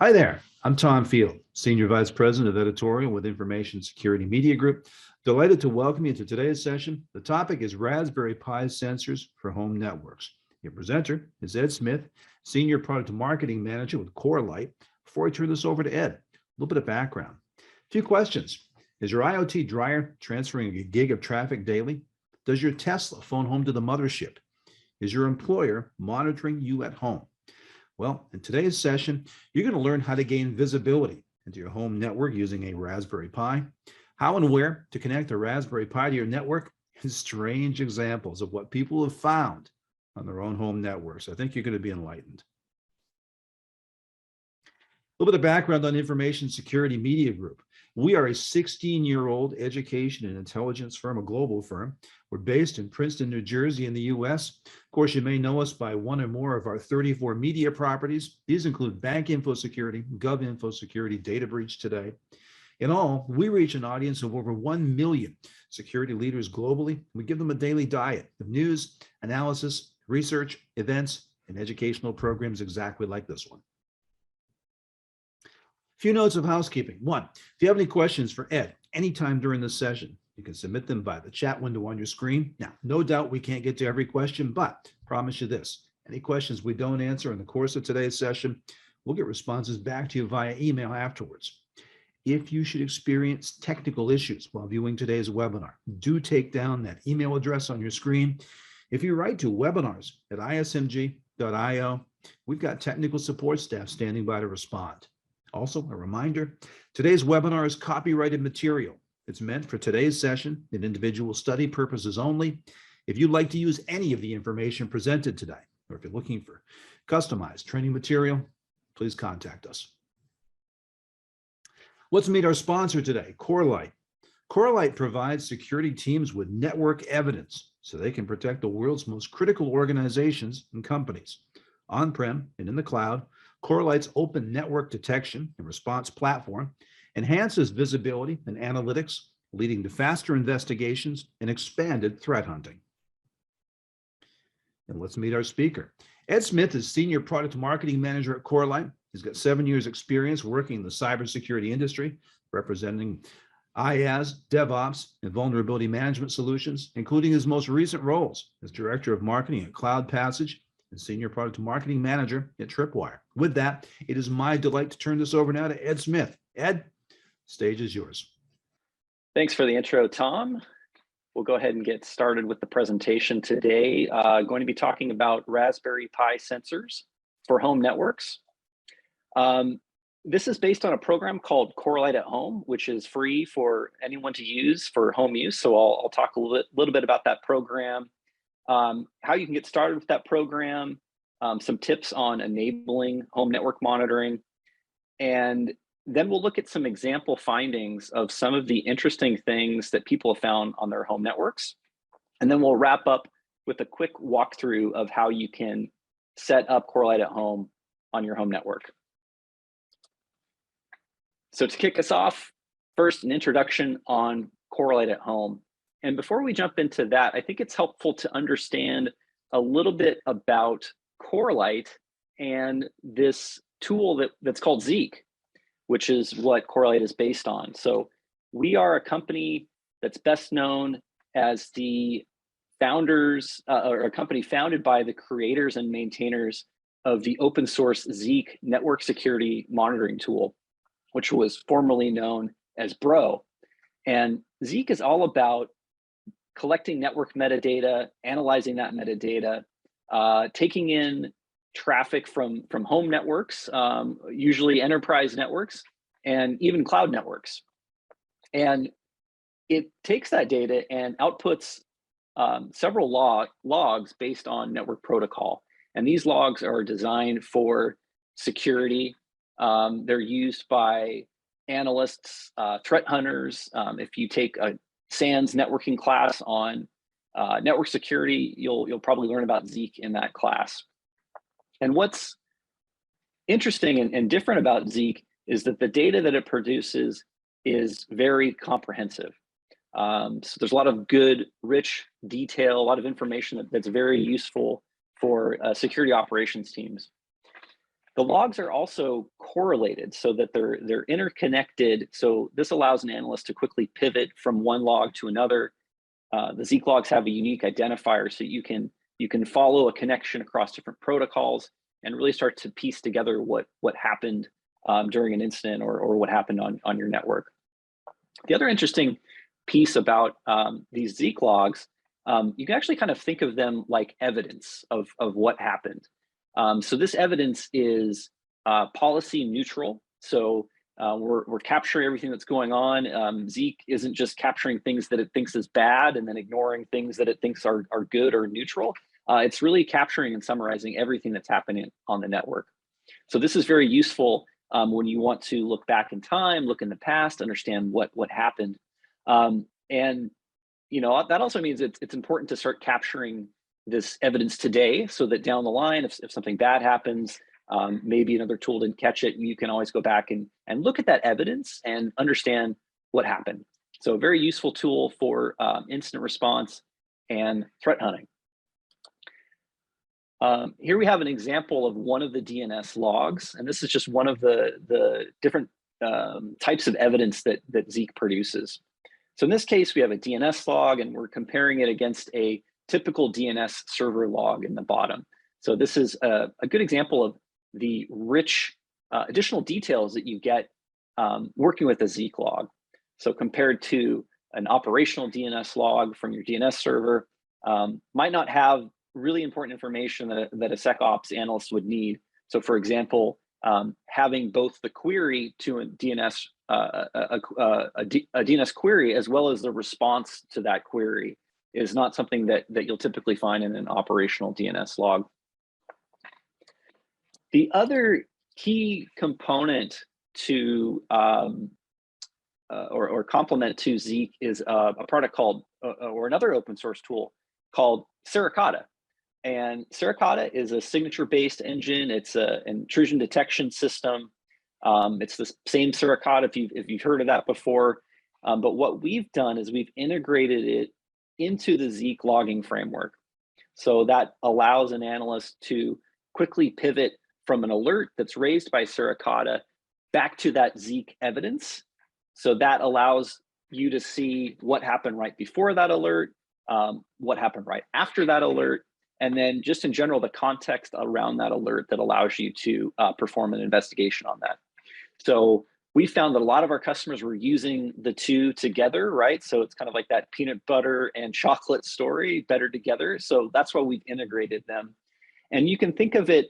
Hi there, I'm Tom Field, Senior Vice President of Editorial with Information Security Media Group. Delighted to welcome you to today's session. The topic is Raspberry Pi sensors for home networks. Your presenter is Ed Smith, Senior Product Marketing Manager with Corelight. Before I turn this over to Ed, a little bit of background. A few questions. Is your IoT dryer transferring a gig of traffic daily? Does your Tesla phone home to the mothership? Is your employer monitoring you at home? Well, in today's session, you're going to learn how to gain visibility into your home network using a Raspberry Pi, how and where to connect a Raspberry Pi to your network, and strange examples of what people have found on their own home networks. I think you're going to be enlightened. A little bit of background on Information Security Media Group. We are a 16-year-old education and intelligence firm, a global firm. We're based in Princeton, New Jersey in the US. Of course, you may know us by one or more of our 34 media properties. These include Bank Info Security, Gov Info Security, Data Breach Today. In all, we reach an audience of over 1 million security leaders globally. We give them a daily diet of news, analysis, research, events, and educational programs exactly like this one. Few notes of housekeeping. One, if you have any questions for Ed anytime during this session, you can submit them by the chat window on your screen. Now, no doubt we can't get to every question, but promise you this, any questions we don't answer in the course of today's session, we'll get responses back to you via email afterwards. If you should experience technical issues while viewing today's webinar, do take down that email address on your screen. If you write to webinars@ismg.io, we've got technical support staff standing by to respond. Also, a reminder, today's webinar is copyrighted material. It's meant for today's session and individual study purposes only. If you'd like to use any of the information presented today, or if you're looking for customized training material, please contact us. Let's meet our sponsor today, Corelight. Corelight provides security teams with network evidence so they can protect the world's most critical organizations and companies. On-prem and in the cloud, Corelight's open network detection and response platform enhances visibility and analytics, leading to faster investigations and expanded threat hunting. And let's meet our speaker. Ed Smith is Senior Product Marketing Manager at Corelight. He's got 7 years experience working in the cybersecurity industry, representing IaaS, DevOps, and vulnerability management solutions, including his most recent roles as Director of Marketing at Cloud Passage and Senior Product Marketing Manager at Tripwire. With that, it is my delight to turn this over now to Ed Smith. Ed, stage is yours. Thanks for the intro, Tom. We'll go ahead and get started with the presentation today. Going to be talking about Raspberry Pi sensors for home networks. This is based on a program called Corelight at Home, which is free for anyone to use for home use. So I'll talk a little bit about that program, how you can get started with that program, some tips on enabling home network monitoring, and then we'll look at some example findings of some of the interesting things that people have found on their home networks. And then we'll wrap up with a quick walkthrough of how you can set up Corelight at Home on your home network. So to kick us off, first, an introduction on Corelight at Home. And before we jump into that, I think it's helpful to understand a little bit about Corelight and this tool that's called Zeek, which is what Corelight is based on. So we are a company that's best known as the founders, or a company founded by the creators and maintainers of the open source Zeek network security monitoring tool, which was formerly known as Bro. And Zeek is all about collecting network metadata, analyzing that metadata, taking in traffic from home networks, usually enterprise networks, and even cloud networks. And it takes that data and outputs several logs based on network protocol. And these logs are designed for security. They're used by analysts, threat hunters. If you take a SANS networking class on network security, you'll probably learn about Zeek in that class. And what's interesting and different about Zeek is that the data that it produces is very comprehensive. So there's a lot of good, rich detail, a lot of information that's very useful for security operations teams. The logs are also correlated so that they're interconnected. So this allows an analyst to quickly pivot from one log to another. The Zeek logs have a unique identifier, so you can follow a connection across different protocols and really start to piece together what happened during an incident or what happened on your network. The other interesting piece about these Zeek logs, you can actually kind of think of them like evidence of what happened. So this evidence is policy neutral. So we're capturing everything that's going on. Zeek isn't just capturing things that it thinks is bad and then ignoring things that it thinks are good or neutral. It's really capturing and summarizing everything that's happening on the network. So this is very useful when you want to look back in time, look in the past, understand what happened. And that also means it's important to start capturing this evidence today so that down the line, if something bad happens, maybe another tool didn't catch it, you can always go back and look at that evidence and understand what happened. So a very useful tool for incident response and threat hunting. Here we have an example of one of the DNS logs, and this is just one of the different types of evidence that Zeek produces. So in this case, we have a DNS log, and we're comparing it against a typical DNS server log in the bottom. So this is a good example of the rich additional details that you get working with a Zeek log. So compared to an operational DNS log from your DNS server, might not have really important information that a SecOps analyst would need. So for example, having both the query to a DNS, a DNS query, as well as the response to that query is not something that you'll typically find in an operational DNS log. The other key component to or complement to Zeek is a product called, or another open source tool called Suricata. And Suricata is a signature-based engine. It's an intrusion detection system. It's the same Suricata if you've heard of that before. But what we've done is we've integrated it into the Zeek logging framework. So that allows an analyst to quickly pivot from an alert that's raised by Suricata back to that Zeek evidence. So that allows you to see what happened right before that alert, what happened right after that alert, and then just in general, the context around that alert that allows you to perform an investigation on that. So we found that a lot of our customers were using the two together, right? So it's kind of like that peanut butter and chocolate story, better together. So that's why we've integrated them. And you can think of it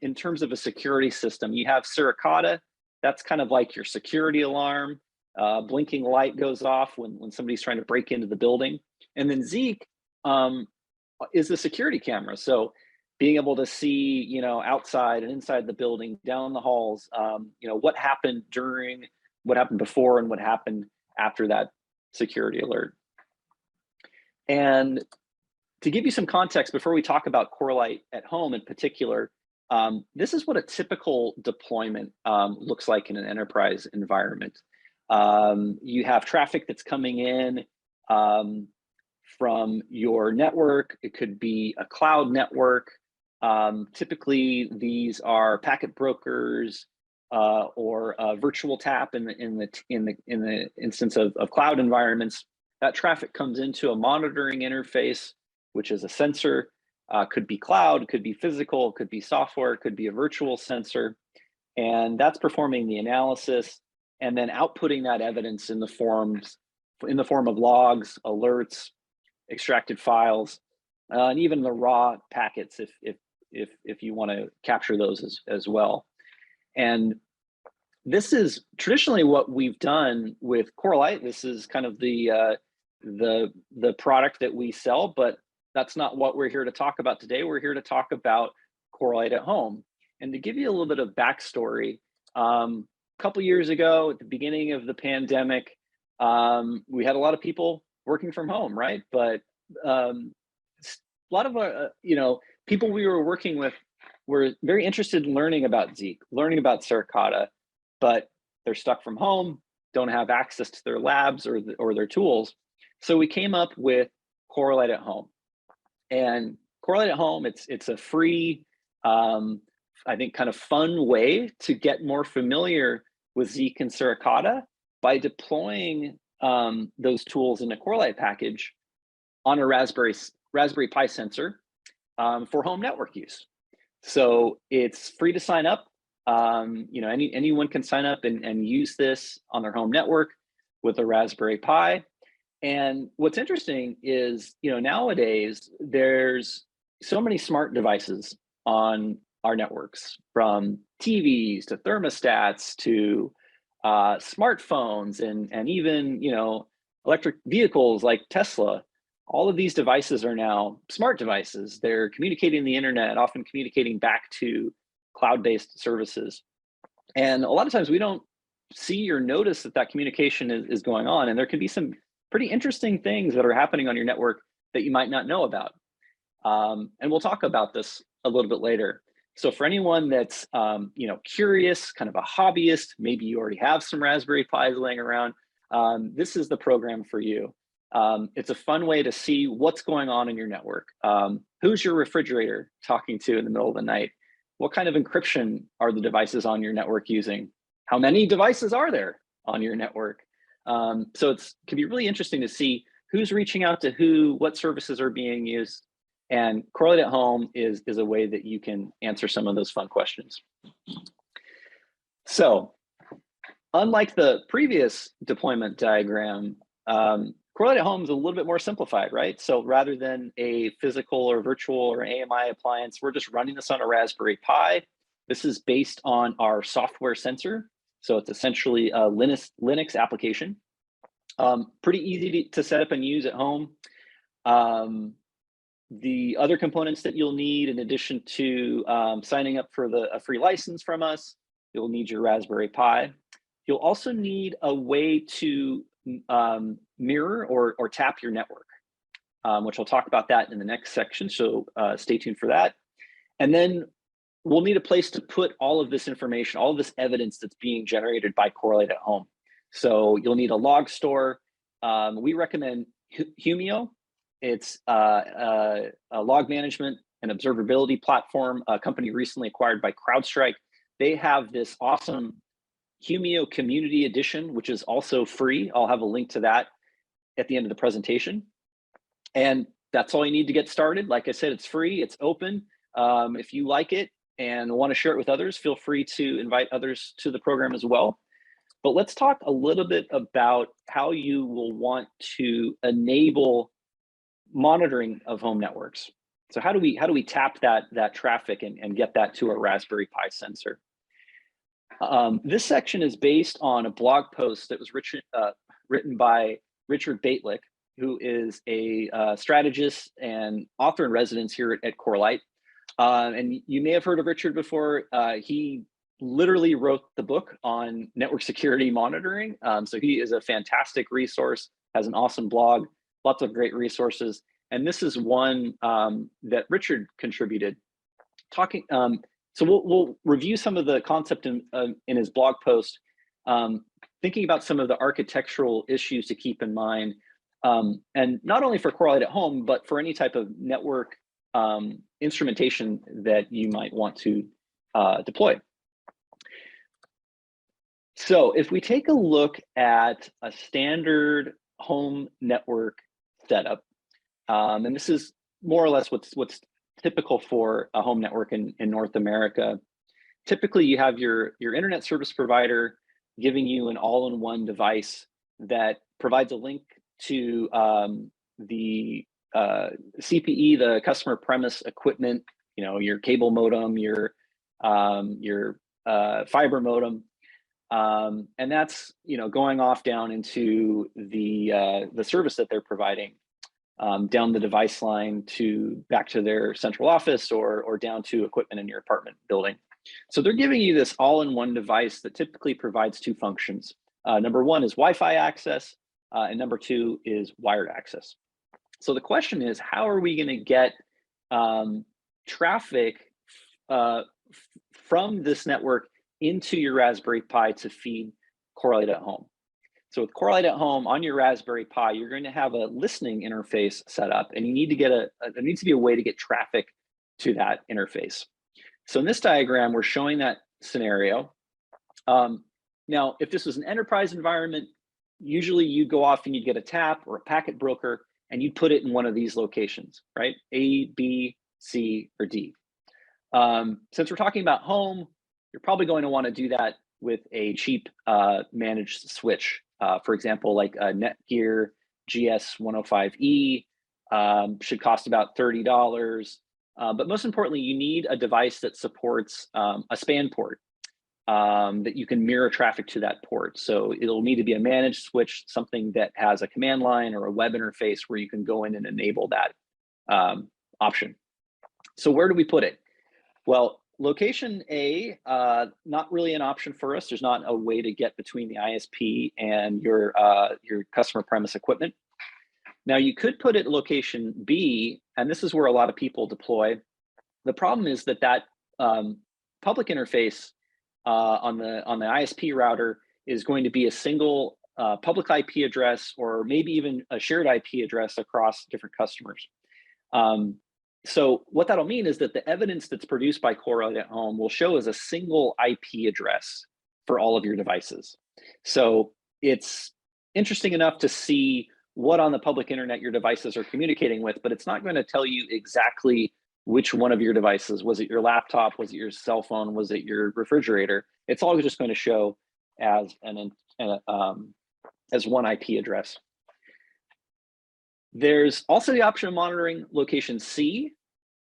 in terms of a security system. You have Suricata, that's kind of like your security alarm. Blinking light goes off when somebody's trying to break into the building. And then Zeek is the security camera. So being able to see, outside and inside the building, down the halls, what happened during, what happened before, and what happened after that security alert. And to give you some context, before we talk about Corelight at home in particular, this is what a typical deployment looks like in an enterprise environment. You have traffic that's coming in from your network. It could be a cloud network. Typically, these are packet brokers or a virtual tap in the instance of cloud environments. That traffic comes into a monitoring interface, which is a sensor. Could be cloud, could be physical, could be software, could be a virtual sensor, and that's performing the analysis and then outputting that evidence in the form of logs, alerts, extracted files, and even the raw packets if you want to capture those as well. And this is traditionally what we've done with Corelight. This is kind of the product that we sell, but that's not what we're here to talk about today. We're here to talk about Corelight at home. And to give you a little bit of backstory, a couple years ago, at the beginning of the pandemic, we had a lot of people working from home, right? But a lot of our, people we were working with were very interested in learning about Zeek, learning about Suricata, but they're stuck from home, don't have access to their labs or their tools. So we came up with Corelight at home. And Corelight at home, it's a free I think, kind of fun way to get more familiar with Zeek and Suricata by deploying those tools in a Corelight package on a Raspberry Pi sensor for home network use. So it's free to sign up. Anyone can sign up and use this on their home network with a Raspberry Pi. And what's interesting is, nowadays there's so many smart devices on our networks, from TVs to thermostats to smartphones and even, electric vehicles like Tesla. All of these devices are now smart devices. They're communicating the internet, often communicating back to cloud-based services. And a lot of times we don't see or notice that communication is going on. And there can be some pretty interesting things that are happening on your network that you might not know about. And we'll talk about this a little bit later. So for anyone that's curious, kind of a hobbyist, maybe you already have some Raspberry Pis laying around, this is the program for you. It's a fun way to see what's going on in your network. Who's your refrigerator talking to in the middle of the night? What kind of encryption are the devices on your network using? How many devices are there on your network? So it can be really interesting to see who's reaching out to who, what services are being used. And Corelight at Home is a way that you can answer some of those fun questions. So unlike the previous deployment diagram, Corelight at Home is a little bit more simplified, right? So rather than a physical or virtual or AMI appliance, we're just running this on a Raspberry Pi. This is based on our software sensor. So it's essentially a Linux application. Pretty easy to set up and use at home. The other components that you'll need, in addition to signing up for a free license from us, you'll need your Raspberry Pi. You'll also need a way to mirror or tap your network, which I'll talk about that in the next section. So stay tuned for that. And then we'll need a place to put all of this information, all of this evidence that's being generated by Corelight at Home. So you'll need a log store. We recommend Humio. It's a log management and observability platform, a company recently acquired by CrowdStrike. They have this awesome Humio Community Edition, which is also free. I'll have a link to that at the end of the presentation. And that's all you need to get started. Like I said, it's free, it's open. If you like it and want to share it with others, feel free to invite others to the program as well. But let's talk a little bit about how you will want to enable monitoring of home networks. So how do we tap that traffic and get that to a Raspberry Pi sensor? This section is based on a blog post that was written by Richard Baitlick, who is a strategist and author in residence here at Corelight. And you may have heard of Richard before. He literally wrote the book on network security monitoring. So he is a fantastic resource, has an awesome blog, lots of great resources. And this is one that Richard contributed. So we'll review some of the concept in his blog post, thinking about some of the architectural issues to keep in mind. And not only for Corelight at Home, but for any type of network instrumentation that you might want to deploy. So if we take a look at a standard home network setup, and this is more or less what's typical for a home network in North America. Typically, you have your internet service provider giving you an all-in-one device that provides a link to the CPE, the customer premise equipment, your cable modem, your fiber modem, and that's going off down into the service that they're providing, down the device line back to their central office or down to equipment in your apartment building. So they're giving you this all-in-one device that typically provides two functions. Number one is Wi-Fi access, and number two is wired access. So the question is, how are we going to get traffic from this network into your Raspberry Pi to feed Corelight at Home? So with Corelight at Home on your Raspberry Pi, you're going to have a listening interface set up, and you need to get there needs to be a way to get traffic to that interface. So in this diagram, we're showing that scenario. Now, if this was an enterprise environment, usually you'd go off and you'd get a tap or a packet broker and you'd put it in one of these locations, right? A, B, C, or D. Since we're talking about home, you're probably going to want to do that with a cheap managed switch. For example, like a Netgear GS105E should cost about $30. But most importantly, you need a device that supports a span port that you can mirror traffic to that port. So it'll need to be a managed switch, something that has a command line or a web interface where you can go in and enable that option. So where do we put it? Well, location A, not really an option for us. There's not a way to get between the ISP and your customer premise equipment. Now you could put it at location B, and this is where a lot of people deploy. The problem is that public interface on the ISP router is going to be a single public IP address, or maybe even a shared IP address across different customers. So what that'll mean is that the evidence that's produced by Corelight at Home will show as a single IP address for all of your devices. So it's interesting enough to see what on the public internet your devices are communicating with, but it's not going to tell you exactly which one of your devices. Was it your laptop? Was it your cell phone? Was it your refrigerator? It's all just going to show as as one IP address. There's also the option of monitoring location C,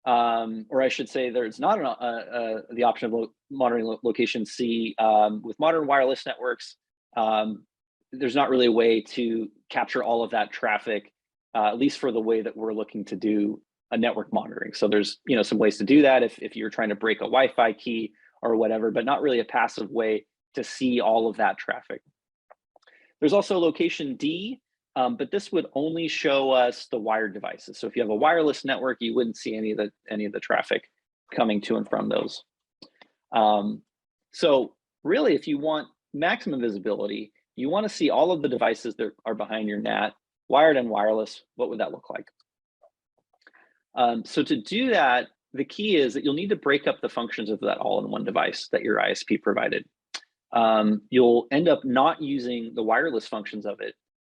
or I should say there's not the option of monitoring location C. With modern wireless networks, there's not really a way to capture all of that traffic, at least for the way that we're looking to do a network monitoring. So there's some ways to do that if you're trying to break a Wi-Fi key or whatever, but not really a passive way to see all of that traffic. There's also location D, but this would only show us the wired devices. So if you have a wireless network, you wouldn't see any of the traffic coming to and from those. So really, if you want maximum visibility, you want to see all of the devices that are behind your NAT, wired and wireless. What would that look like? So to do that, the key is that you'll need to break up the functions of that all-in-one device that your ISP provided. You'll end up not using the wireless functions of it,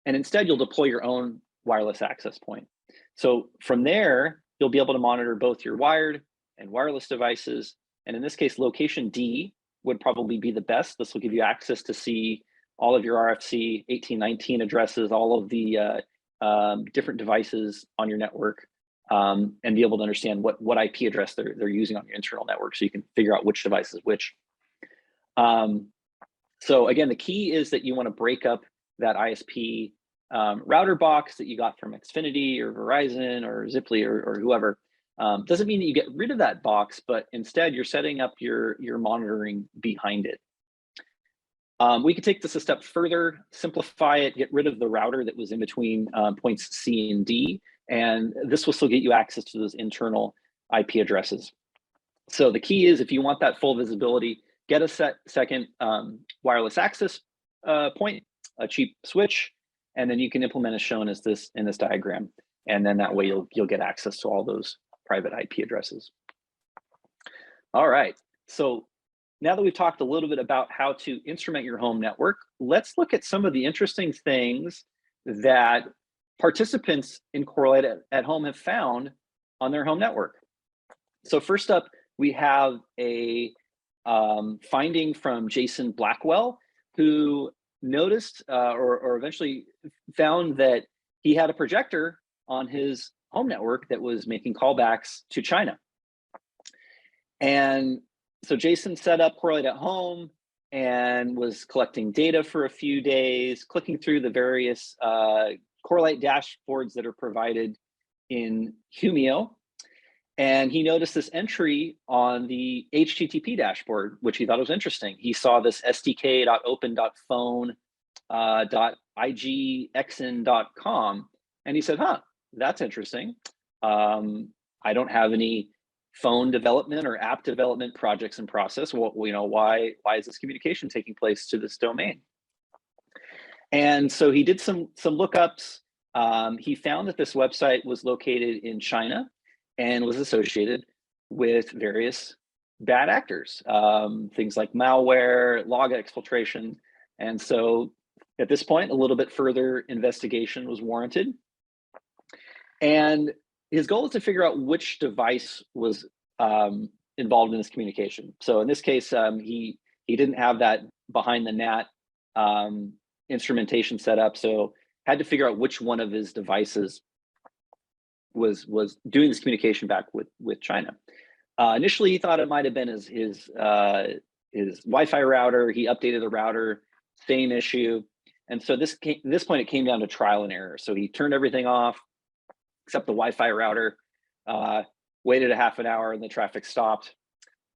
and instead you'll deploy your own wireless access point. So from there, you'll be able to monitor both your wired and wireless devices. And in this case, location D would probably be the best. This will give you access to see all of your RFC 1819 addresses, all of the different devices on your network, and be able to understand what IP address they're using on your internal network, so you can figure out which device is which. So again, the key is that you want to break up that ISP router box that you got from Xfinity or Verizon or Ziply or whoever. Doesn't mean that you get rid of that box, but instead you're setting up your monitoring behind it. We could take this a step further, simplify it, get rid of the router that was in between points C and D, and this will still get you access to those internal IP addresses. So the key is, if you want that full visibility, get a second wireless access point, a cheap switch, and then you can implement as shown as this in this diagram. And then that way you'll get access to all those private IP addresses. All right, so now that we've talked a little bit about how to instrument your home network, let's look at some of the interesting things that participants in Corelight at Home have found on their home network. So first up, we have a finding from Jason Blackwell, who noticed or eventually found that he had a projector on his home network that was making callbacks to China. And so Jason set up Corelight at Home and was collecting data for a few days, clicking through the various Corelight dashboards that are provided in Humio. And he noticed this entry on the HTTP dashboard, which he thought was interesting. He saw this sdk.open.phone.igxn.com, and he said, huh, that's interesting. I don't have any phone development or app development projects in process. Well, why is this communication taking place to this domain? And so he did some lookups. He found that this website was located in China and was associated with various bad actors, things like malware, log exfiltration. And so at this point, a little bit further investigation was warranted. And his goal is to figure out which device was involved in this communication. So in this case, he didn't have that behind the NAT instrumentation set up, so had to figure out which one of his devices was doing this communication back with China. Initially, he thought it might have been his Wi-Fi router. He updated the router, same issue, and so this point it came down to trial and error. So he turned everything off except the Wi-Fi router. Waited a half an hour, and the traffic stopped.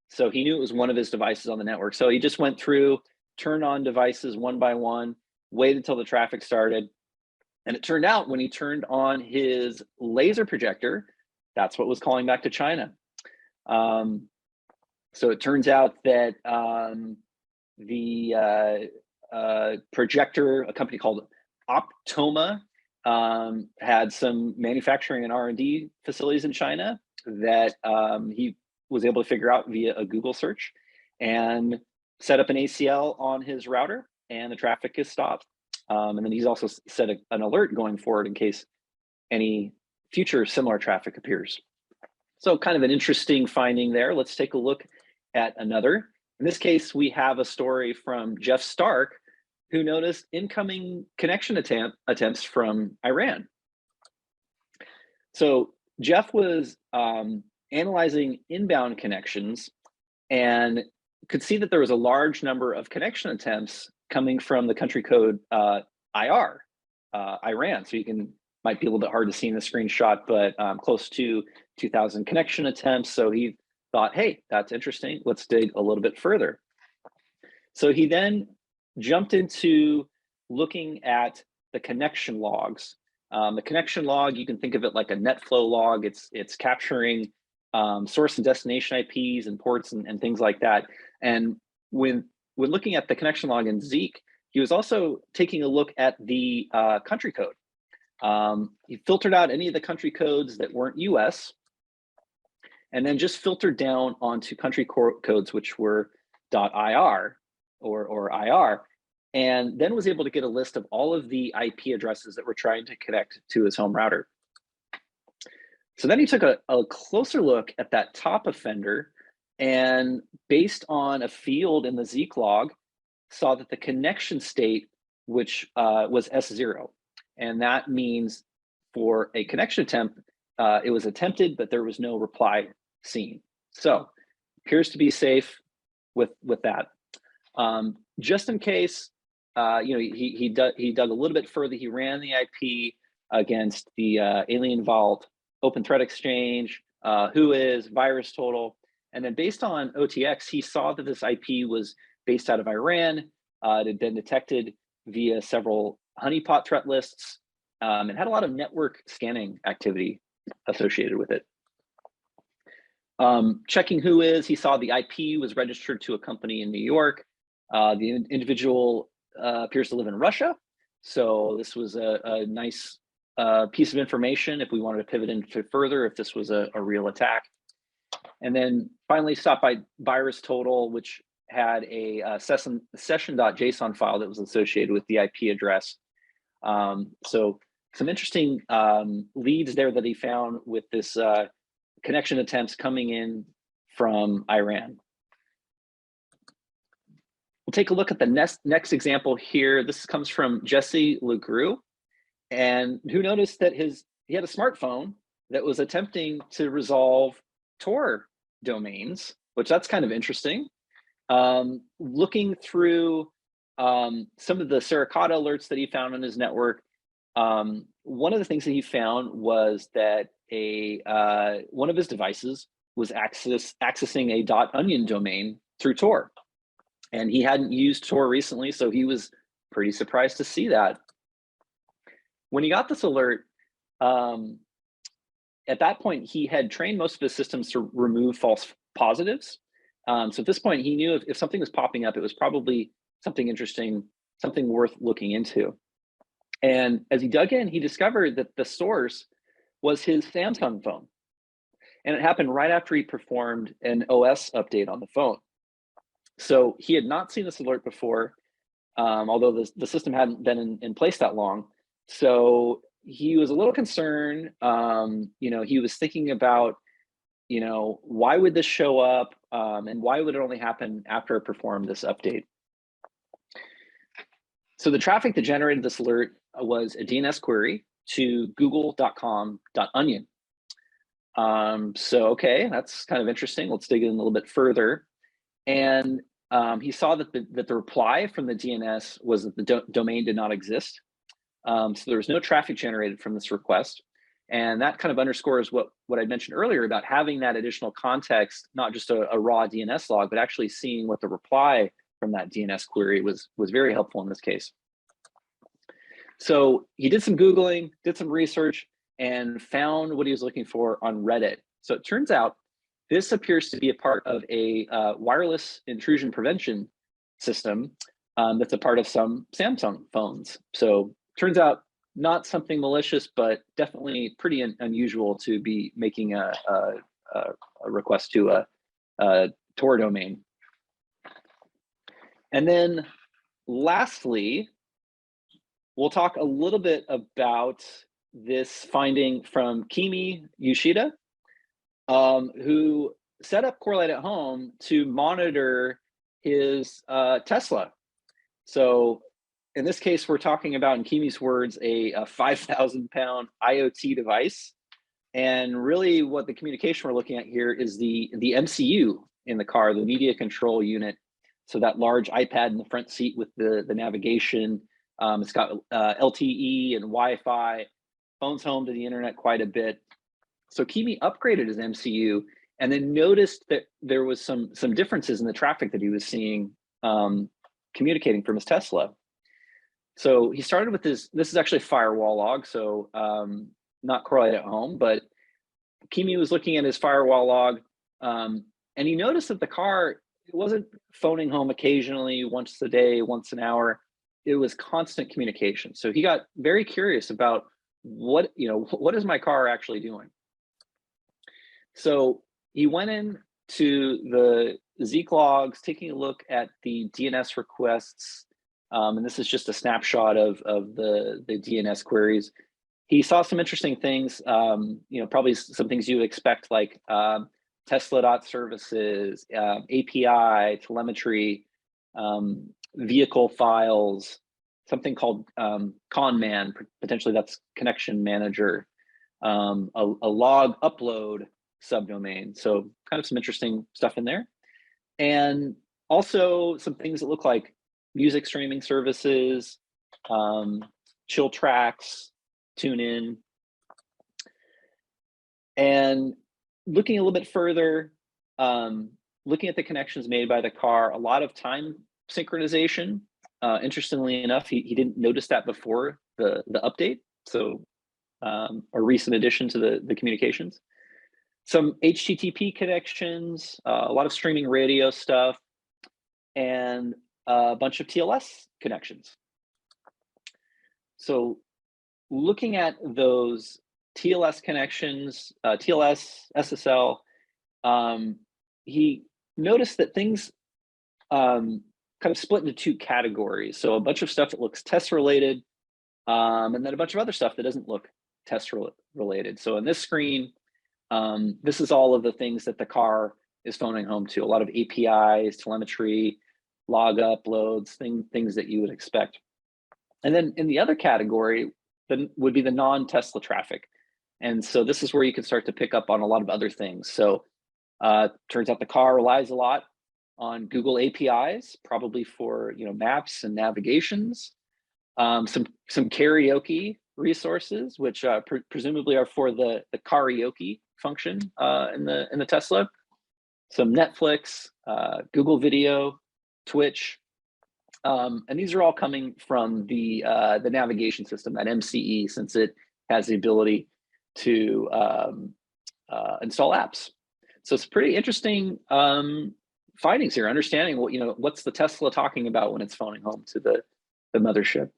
So he knew it was one of his devices on the network. So he just went through, turned on devices one by one, waited until the traffic started. And it turned out when he turned on his laser projector, that's what was calling back to China. So it turns out that the projector, a company called Optoma, had some manufacturing and R&D facilities in China that he was able to figure out via a Google search, and set up an ACL on his router, and the traffic is stopped. And then he's also set an alert going forward in case any future similar traffic appears. So kind of an interesting finding there. Let's take a look at another. In this case, we have a story from Jeff Stark, who noticed incoming connection attempts from Iran. So Jeff was analyzing inbound connections and could see that there was a large number of connection attempts coming from the country code IR, Iran. So might be a little bit hard to see in the screenshot, but close to 2,000 connection attempts. So he thought, hey, that's interesting. Let's dig a little bit further. So he then jumped into looking at the connection logs. The connection log, you can think of it like a NetFlow log. It's capturing source and destination IPs and ports and things like that. And when looking at the connection log in Zeek, he was also taking a look at the country code. He filtered out any of the country codes that weren't US, and then just filtered down onto country codes which were .ir or IR, and then was able to get a list of all of the IP addresses that were trying to connect to his home router. So then he took a closer look at that top offender, and based on a field in the Zeek log, saw that the connection state, which was S0. And that means for a connection attempt, it was attempted, but there was no reply seen. So appears to be safe with that. Just in case, he dug a little bit further. He ran the IP against the Alien Vault, Open Threat Exchange, Whois, VirusTotal, and then based on OTX, he saw that this IP was based out of Iran. It had been detected via several honeypot threat lists, and had a lot of network scanning activity associated with it. Checking Whois, he saw the IP was registered to a company in New York. The individual appears to live in Russia. So this was a nice piece of information if we wanted to pivot into further, if this was a real attack. And then finally stopped by VirusTotal, which had a session.json file that was associated with the IP address. So some interesting leads there that he found with this connection attempts coming in from Iran. We'll take a look at the next example here. This comes from Jesse LeGroux, and who noticed that he had a smartphone that was attempting to resolve Tor domains, which that's kind of interesting. Looking through some of the Suricata alerts that he found on his network, one of the things that he found was that one of his devices was accessing a .onion domain through Tor. And he hadn't used Tor recently, so he was pretty surprised to see that. When he got this alert, at that point, he had trained most of his systems to remove false positives. So at this point, he knew if something was popping up, it was probably something interesting, something worth looking into. And as he dug in, he discovered that the source was his Samsung phone. And it happened right after he performed an OS update on the phone. So he had not seen this alert before, although the system hadn't been in place that long. So he was a little concerned. He was thinking about, why would this show up, and why would it only happen after I performed this update? So the traffic that generated this alert was a DNS query to google.com.onion. Okay, that's kind of interesting. Let's dig in a little bit further. And he saw that the reply from the DNS was that the domain did not exist. So there was no traffic generated from this request. And that kind of underscores what I mentioned earlier about having that additional context, not just a raw DNS log, but actually seeing what the reply from that DNS query was very helpful in this case. So he did some Googling, did some research, and found what he was looking for on Reddit. So it turns out this appears to be a part of a wireless intrusion prevention system that's a part of some Samsung phones. So turns out not something malicious, but definitely pretty unusual to be making a request to a Tor domain. And then lastly, we'll talk a little bit about this finding from Kimi Yoshida, who set up Corelight at home to monitor his Tesla. So in this case, we're talking about, in Kimi's words, a 5,000-pound IoT device. And really what the communication we're looking at here is the MCU in the car, the media control unit. So that large iPad in the front seat with the navigation. It's got LTE and Wi-Fi, phones home to the internet quite a bit. So Kimi upgraded his MCU and then noticed that there was some differences in the traffic that he was seeing communicating from his Tesla. So he started with this is actually a firewall log, so not Corelight at home, but Kimi was looking at his firewall log, and he noticed that the car, it wasn't phoning home occasionally, once a day, once an hour. It was constant communication. So he got very curious about what is my car actually doing? So he went in to the Zeek logs, taking a look at the DNS requests, and this is just a snapshot of the DNS queries. He saw some interesting things, probably some things you would expect, like Tesla.services, API, telemetry, vehicle files, something called conman, potentially that's connection manager, a log upload subdomain. So kind of some interesting stuff in there. And also some things that look like music streaming services, chill tracks, tune in. And looking a little bit further, looking at the connections made by the car, a lot of time synchronization. Interestingly enough, he didn't notice that before the update. So a recent addition to the communications. Some HTTP connections, a lot of streaming radio stuff, and a bunch of TLS connections. So looking at those TLS connections, TLS, SSL, he noticed that things kind of split into two categories. So a bunch of stuff that looks test related, and then a bunch of other stuff that doesn't look test related. So in this screen, this is all of the things that the car is phoning home to, a lot of APIs, telemetry, log uploads, things that you would expect. And then in the other category, then would be the non-Tesla traffic. And so this is where you can start to pick up on a lot of other things. So turns out the car relies a lot on Google APIs, probably for maps and navigations, some karaoke resources, which presumably are for the karaoke function in the Tesla, some Netflix, Google Video, Twitch, and these are all coming from the navigation system, that MCE, since it has the ability to install apps. So it's pretty interesting findings here, understanding what's the Tesla talking about when it's phoning home to the mothership.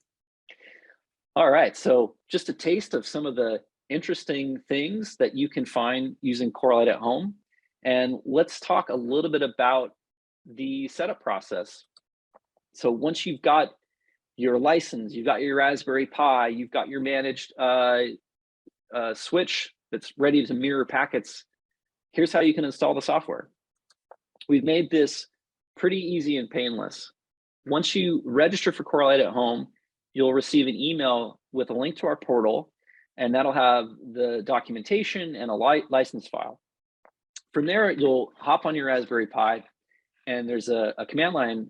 All right, so just a taste of some of the interesting things that you can find using Corelight at home. And let's talk a little bit about the setup process. So once you've got your license, you've got your Raspberry Pi, you've got your managed switch that's ready to mirror packets, here's how you can install the software. We've made this pretty easy and painless. Once you register for Corelight at home, you'll receive an email with a link to our portal, and that'll have the documentation and a license file. From there, you'll hop on your Raspberry Pi, and there's a command line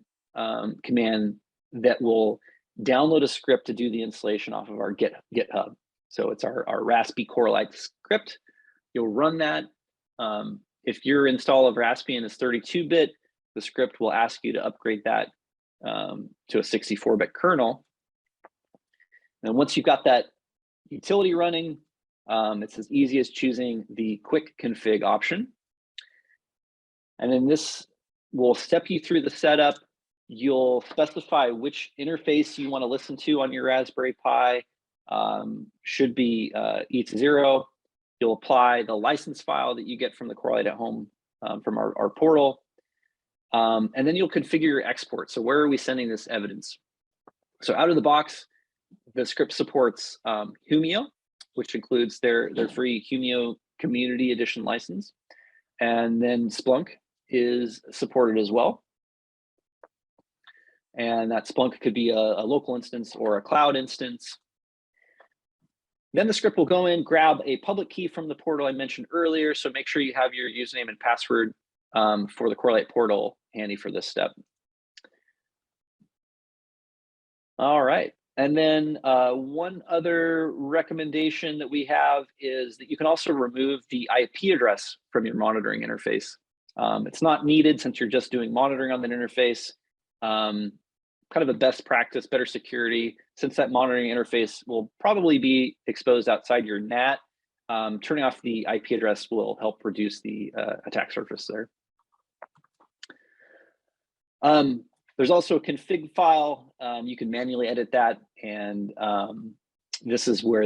command that will download a script to do the installation off of our GitHub. So it's our Raspi Corelight script. You'll run that. If your install of Raspbian is 32-bit, the script will ask you to upgrade that to a 64-bit kernel. And once you've got that utility running, it's as easy as choosing the quick config option. And then this will step you through the setup. You'll specify which interface you want to listen to on your Raspberry Pi. Should be E2.0. You'll apply the license file that you get from the Corelight at home from our portal. And then you'll configure your export. So where are we sending this evidence? So out of the box, the script supports Humio, which includes their free Humio Community Edition license. And then Splunk is supported as well. And that Splunk could be a local instance or a cloud instance. Then the script will go in, grab a public key from the portal I mentioned earlier. So make sure you have your username and password for the Corelight portal handy for this step. All right. And then one other recommendation that we have is that you can also remove the IP address from your monitoring interface. It's not needed since you're just doing monitoring on that interface. Kind of a best practice, better security, since that monitoring interface will probably be exposed outside your NAT. Turning off the IP address will help reduce the attack surface there. There's also a config file. You can manually edit that, and this is where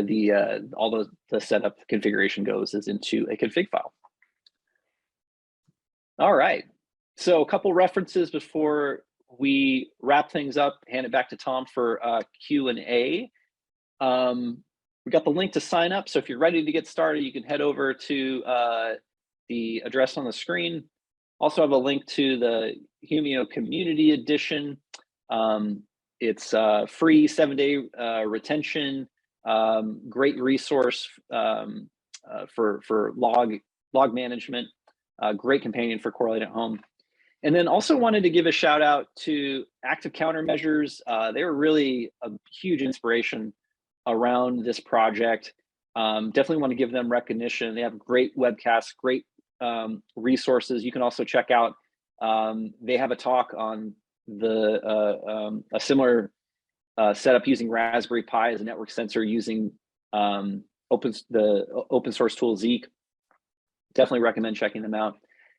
all the setup configuration goes, is into a config file. All right, so a couple references before we wrap things up, hand it back to Tom for Q&A. We got the link to sign up. So if you're ready to get started, you can head over to the address on the screen. Also have a link to the Humio Community Edition. It's free 7-day retention, great resource for log management, great companion for Corelight at home. And then also wanted to give a shout out to Active Countermeasures. They were really a huge inspiration around this project. Definitely want to give them recognition. They have great webcasts, great resources. You can also check out, they have a talk on a similar setup using Raspberry Pi as a network sensor using the open source tool Zeek. Definitely recommend checking them out.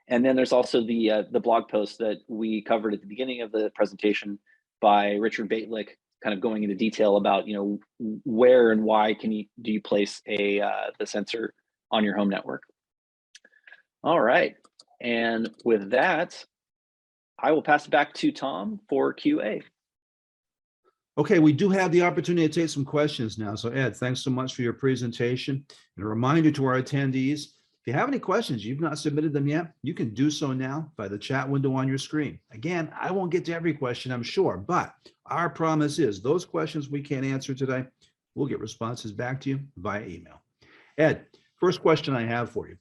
And then there's also the blog post that we covered at the beginning of the presentation by Richard Baitlick, kind of going into detail about where and why do you place the sensor on your home network. All right, and with that, I will pass it back to Tom for QA. Okay, we do have the opportunity to take some questions now. So Ed, thanks so much for your presentation. And a reminder to our attendees, if you have any questions, you've not submitted them yet, you can do so now by the chat window on your screen. Again, I won't get to every question, I'm sure, but our promise is those questions we can't answer today, we'll get responses back to you via email. Ed, first question I have for you.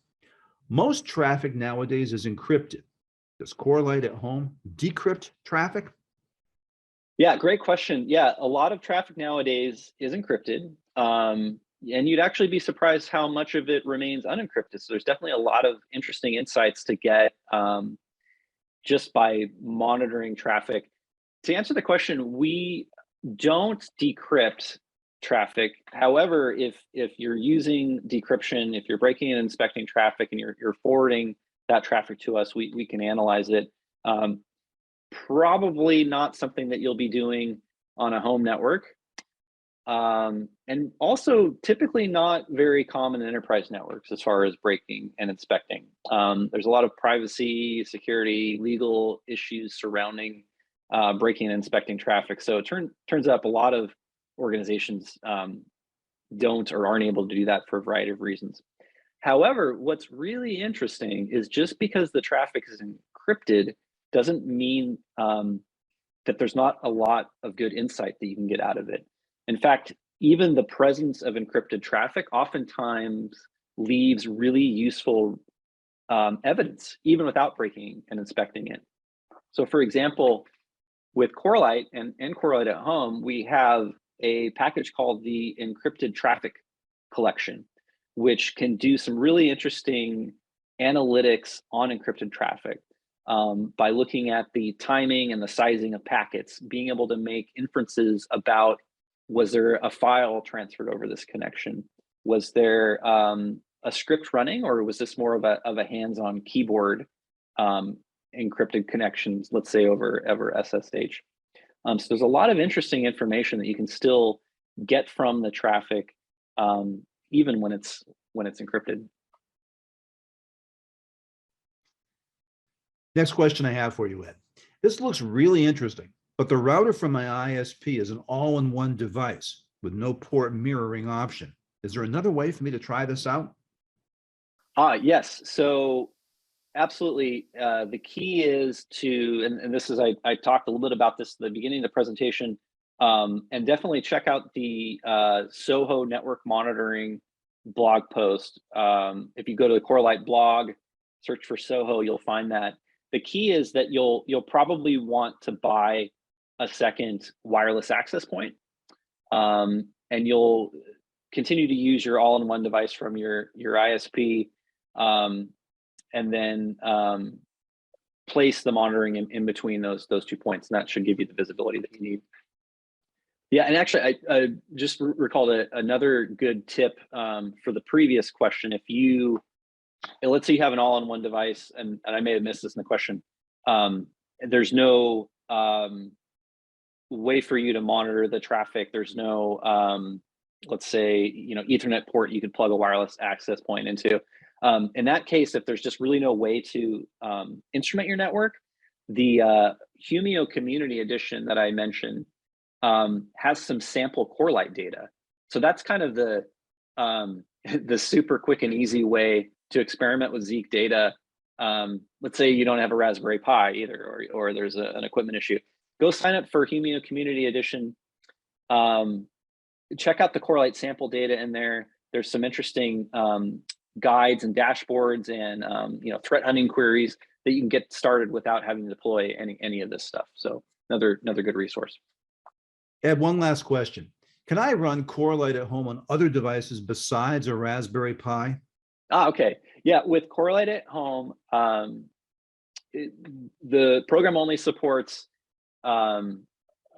Most traffic nowadays is encrypted. Does Corelight at home decrypt traffic? Yeah, great question. Yeah, a lot of traffic nowadays is encrypted. And you'd actually be surprised how much of it remains unencrypted. So there's definitely a lot of interesting insights to get just by monitoring traffic. To answer the question, we don't decrypt traffic. However, if you're using decryption, if you're breaking and inspecting traffic and you're forwarding that traffic to us, we can analyze it. Probably not something that you'll be doing on a home network. and also typically not very common in enterprise networks as far as breaking and inspecting. There's a lot of privacy, security, legal issues surrounding breaking and inspecting traffic. So it turns out a lot of organizations don't or aren't able to do that for a variety of reasons. However, what's really interesting is just because the traffic is encrypted doesn't mean that there's not a lot of good insight that you can get out of it. In fact, even the presence of encrypted traffic oftentimes leaves really useful evidence, even without breaking and inspecting it. So for example, with Corelight and Corelight at Home, we have a package called the Encrypted Traffic Collection, which can do some really interesting analytics on encrypted traffic by looking at the timing and the sizing of packets, being able to make inferences about, was there a file transferred over this connection? Was there a script running, or was this more of a hands-on keyboard encrypted connections, let's say over SSH? So there's a lot of interesting information that you can still get from the traffic, even when it's encrypted. Next question I have for you, Ed. This looks really interesting, but the router from my ISP is an all-in-one device with no port mirroring option. Is there another way for me to try this out? Yes. So absolutely. The key is to, and this is, I talked a little bit about this at the beginning of the presentation, and definitely check out the Soho network monitoring blog post. If you go to the Corelight blog, search for Soho, you'll find that. The key is that you'll probably want to buy a second wireless access point, and you'll continue to use your all-in-one device from your ISP, and then place the monitoring in between those 2 points, and that should give you the visibility that you need. Yeah, and actually, I just recalled another good tip for the previous question. If you, let's say you have an all-in-one device, and I may have missed this in the question, there's no way for you to monitor the traffic. There's no, let's say, Ethernet port you could plug a wireless access point into. In that case, if there's just really no way to instrument your network, the Humio Community Edition that I mentioned has some sample Corelight data. So that's kind of the super quick and easy way to experiment with Zeek data. Let's say you don't have a Raspberry Pi either, or there's an equipment issue. Go sign up for Humio Community Edition. Check out the Corelight sample data in there. There's some interesting guides and dashboards and threat hunting queries that you can get started without having to deploy any of this stuff. So another good resource. Ed, one last question. Can I run Corelight at Home on other devices besides a Raspberry Pi? Okay. Yeah, with Corelight at Home, the program only supports running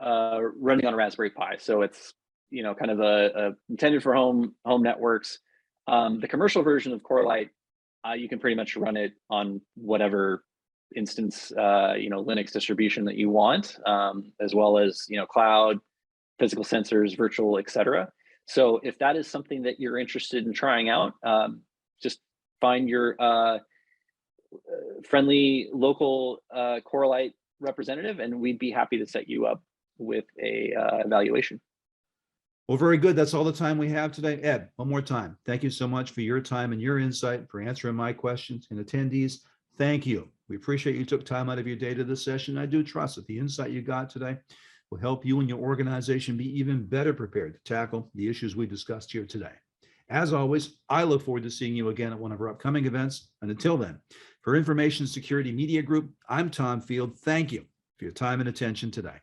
on a Raspberry Pi. So it's kind of intended for home networks. The commercial version of Corelight, you can pretty much run it on whatever instance, Linux distribution that you want, as well as cloud, physical sensors, virtual, etc. So if that is something that you're interested in trying out, just find your friendly local Corelight representative, and we'd be happy to set you up with a evaluation. Well, very good. That's all the time we have today. Ed, one more time, thank you so much for your time and your insight, for answering my questions. And attendees, thank you. We appreciate you took time out of your day to this session. I do trust that the insight you got today will help you and your organization be even better prepared to tackle the issues we discussed here today. As always, I look forward to seeing you again at one of our upcoming events. And until then, for Information Security Media Group, I'm Tom Field. Thank you for your time and attention today.